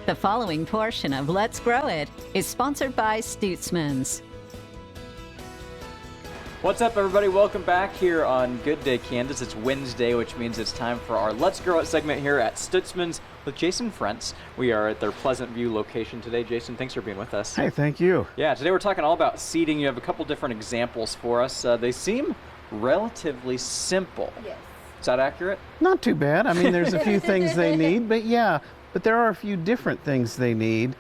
The following portion of Let's Grow It is sponsored by Stutzman's. What's up, everybody? Welcome back here on Good Day Kansas. It's Wednesday, which means it's time for our Let's Grow It segment here at Stutzman's with Jason Frentz. We are at their Pleasant View location today. Jason, thanks for being with us. Hey, thank you. Yeah, today we're talking all about seeding. You have a couple different examples for us. They seem relatively simple. Yes. Is that accurate? Not too bad. I mean, there's a few things they need, but there are a few different things they need.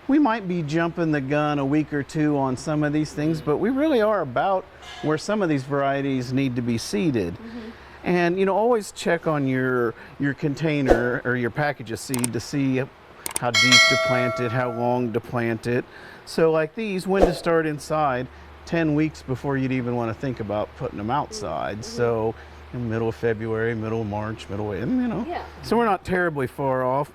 We might be jumping the gun a week or two on some of these things, but we really are about where some of these varieties need to be seeded. And, always check on your container or your package of seed to see how deep to plant it, how long to plant it. So like these, when to start inside, 10 weeks before you'd even want to think about putting them outside. So in the middle of February, middle of March, so we're not terribly far off.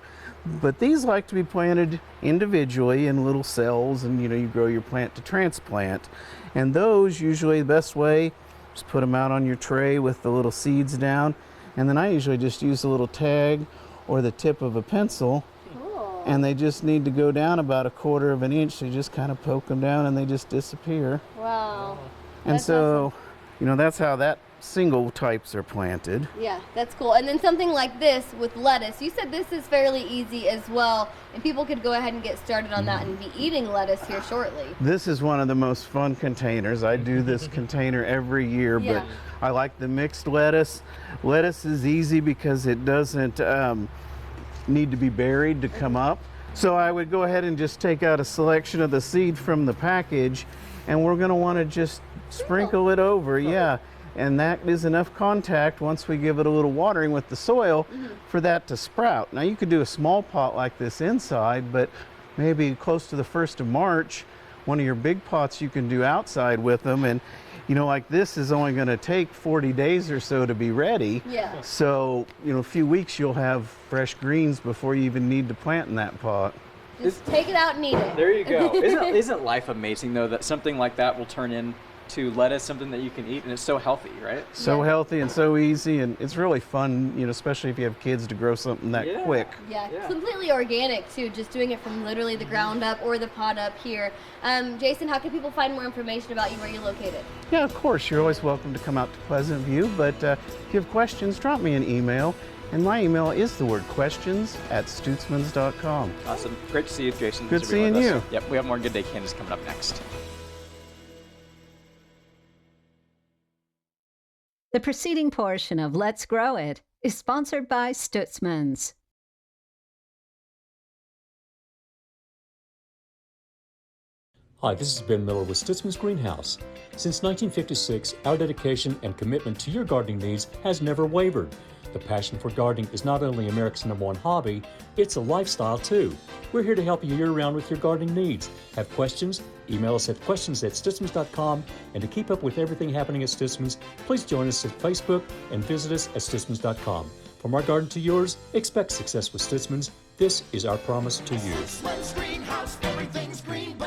But these like to be planted individually in little cells, and you grow your plant to transplant. And those usually the best way, just put them out on your tray with the little seeds down. And then I usually just use a little tag or the tip of a pencil. Cool. And they just need to go down about 1/4 of an inch. So you just kind of poke them down and they just disappear. Wow. And That's so, that's how that single types are planted. Yeah, that's cool. And then something like this with lettuce, you said this is fairly easy as well, and people could go ahead and get started on that and be eating lettuce here shortly. This is one of the most fun containers. I do this container every year, Yeah. but I like the mixed lettuce. Lettuce is easy because it doesn't need to be buried to come up. So I would go ahead and just take out a selection of the seed from the package, and we're going to want to just sprinkle it over. Yeah. And that is enough contact once we give it a little watering with the soil for that to sprout. Now you could do a small pot like this inside, but maybe close to the 1st of March, one of your big pots you can do outside with them. And like this is only going to take 40 days or so to be ready. Yeah. So, a few weeks you'll have fresh greens before you even need to plant in that pot. Just take it out and eat it. There you go. Isn't life amazing, though, that something like that will turn into lettuce, something that you can eat, and it's so healthy, right? So healthy and so easy, and it's really fun, especially if you have kids, to grow something that quick. Yeah, completely organic too, just doing it from literally the ground up or the pot up here. Jason, how can people find more information about you, where you're located? Yeah, of course, you're always welcome to come out to Pleasant View, but if you have questions, drop me an email, and my email is the word questions@stutzmans.com. Awesome. Great to see you, Jason. Good Thanks for being seeing with you. us. Yep, we have more Good Day Kansas coming up next. The preceding portion of Let's Grow It is sponsored by Stutzman's. Hi, this is Ben Miller with Stutzman's Greenhouse. Since 1956, our dedication and commitment to your gardening needs has never wavered. The passion for gardening is not only America's #1 hobby, it's a lifestyle too. We're here to help you year-round with your gardening needs. Have questions? Email us at questions@stutzmans.com. And to keep up with everything happening at Stutzmans, please join us at Facebook and visit us at stutzmans.com. From our garden to yours, expect success with Stutzmans. This is our promise to you. Stutzman's Greenhouse, everything's green.